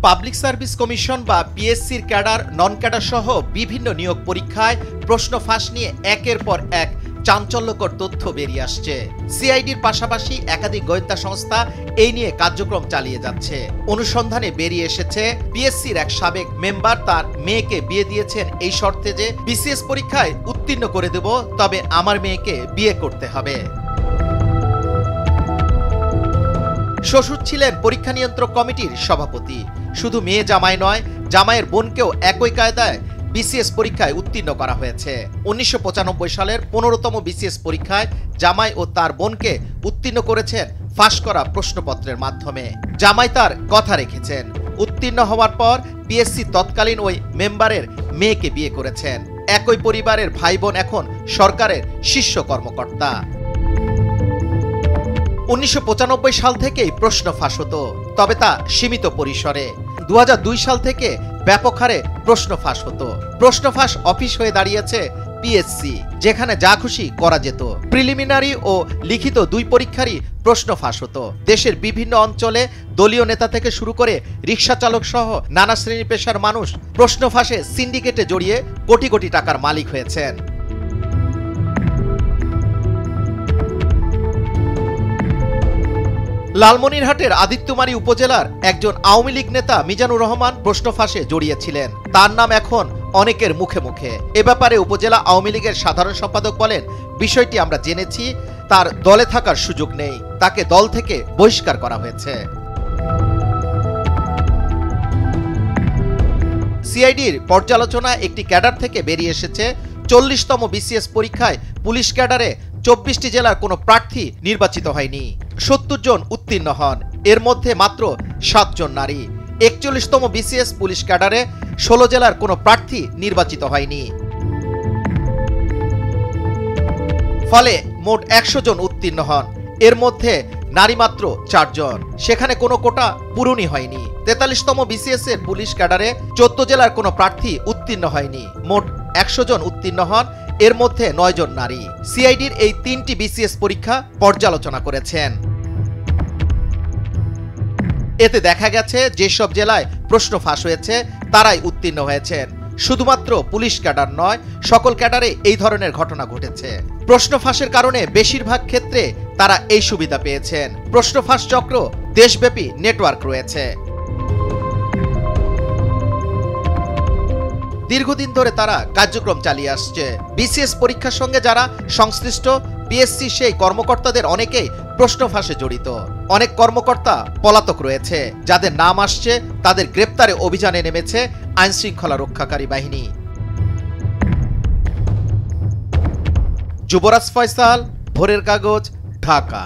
Public service commission বা পিএসসির cadre non cadre সহ বিভিন্ন নিয়োগ পরীক্ষায় প্রশ্ন ফাঁস নিয়ে একের পর এক চাঞ্চল্যকর তথ্য বেরিয়ে আসছে। সিআইডির পাশাপাশি একাধিক গোয়েন্দা সংস্থা এই নিয়ে কার্যক্রম চালিয়ে যাচ্ছে। অনুসন্ধানে বেরিয়ে এসেছে পিএসসির এক সাবেক মেম্বার তার মেয়েকে বিয়ে দিয়েছেন এই শর্তে যে বিসিএস পরীক্ষায় উত্তীর্ণ করে দেব, তবে আমার মেয়েকে বিয়ে করতে হবে। শ্বশুর ছিলেন পরীক্ষা নিয়ন্ত্রক কমিটির সভাপতি। শুধু মেয়ে জামাই নয়, জামাইয়ের বোনকেও একই কায়দায় বিসিএস পরীক্ষায় উত্তীর্ণ করা হয়েছে। 1995 সালের 15তম বিসিএস পরীক্ষায় জামাই ও তার বোনকে উত্তীর্ণ করেছেন ফাঁস করা প্রশ্নপত্রের মাধ্যমে। জামাই তার কথা রেখেছেন। উত্তীর্ণ হওয়ার পর পিএসসি তৎকালীন ওই মেম্বারের মেয়েকে বিয়ে করেছেন। একই পরিবারের ভাই বোন এখন সরকারের শীর্ষ কর্মকর্তা। 1995 সাল থেকেই প্রশ্ন ফাঁস হতো, তবে তা সীমিত পরিসরে। 2002 সাল থেকে ব্যাপক হারে প্রশ্ন ফাঁস হতো। প্রশ্ন ফাঁস অফিস হয়ে দাঁড়িয়েছে পিএসসি, যেখানে যা খুশি করা যেত। প্রিলিমিনারি ও লিখিত দুই পরীক্ষারই প্রশ্ন ফাঁস হতো। দেশের বিভিন্ন অঞ্চলে দলীয় নেতা থেকে শুরু করে রিক্সা চালক সহ নানা শ্রেণী পেশার মানুষ প্রশ্ন ফাঁসে সিন্ডিকেটে জড়িয়ে কোটি কোটি টাকার মালিক হয়েছেন। লালমনিরহাটের আদিত্যমারী উপজেলার একজন আওয়ামী লীগ নেতা মিজানুর রহমান প্রশ্ন ফাঁসে জড়িয়েছিলেন। তার নাম এখন অনেকের মুখে মুখে। এ ব্যাপারে উপজেলা আওয়ামী লীগের সাধারণ সম্পাদক বলেন, বিষয়টি আমরা জেনেছি, তার দলে থাকার সুযোগ নেই, তাকে দল থেকে বহিষ্কার করা হয়েছে। সিআইডির পর্যালোচনা একটি ক্যাডার থেকে বেরিয়ে এসেছে 40তম বিসিএস পরীক্ষায় পুলিশ ক্যাডারে 24টি জেলার কোনো প্রার্থী নির্বাচিত হয়নি। 70 জন উত্তীর্ণ হন, এর মধ্যে মাত্র 7 জন নারী। 41তম বিসিএস পুলিশ ক্যাডারে 16 জেলার কোনো প্রার্থী নির্বাচিত হয়নি। ফলে মোট 100 জন উত্তীর্ণ হন, এর মধ্যে নারী মাত্র 4 জন। সেখানে কোনো কোটা পূরণই হয়নি। 43তম বিসিএস এর পুলিশ ক্যাডারে 14 জেলার কোনো প্রার্থী উত্তীর্ণ হয়নি। মোট 100 জন উত্তীর্ণ হন, এর মধ্যে 9 জন নারী। সিআইডির এই 3টি বিসিএস পরীক্ষা পর্যালোচনা করেছেন। এতে দেখা গেছে যেসব জেলায় প্রশ্ন ফাঁস হয়েছে তারাই উত্তীর্ণ হয়েছেন। শুধুমাত্র পুলিশ ক্যাডার নয়, সকল ক্যাডারে এই ধরনের ঘটনা ঘটেছে। প্রশ্ন ফাঁসের কারণে বেশিরভাগ ক্ষেত্রে তারা এই সুবিধা পেয়েছেন। প্রশ্ন ফাঁস চক্র দেশব্যাপী নেটওয়ার্ক রয়েছে। দীর্ঘদিন ধরে তারা কার্যক্রম চালিয়ে আসছে। বিসিএস পরীক্ষার সঙ্গে যারা সংশ্লিষ্ট পিএসসি সেই কর্মকর্তাদের অনেকেই প্রশ্ন ফাঁসে জড়িত। অনেক কর্মকর্তা পলাতক রয়েছে। যাদের নাম আসছে তাদের গ্রেপ্তারে অভিযানে নেমেছে আইন শৃঙ্খলা রক্ষাকারী বাহিনী। যুবরাজ ফয়সাল, ভোরের কাগজ, ঢাকা।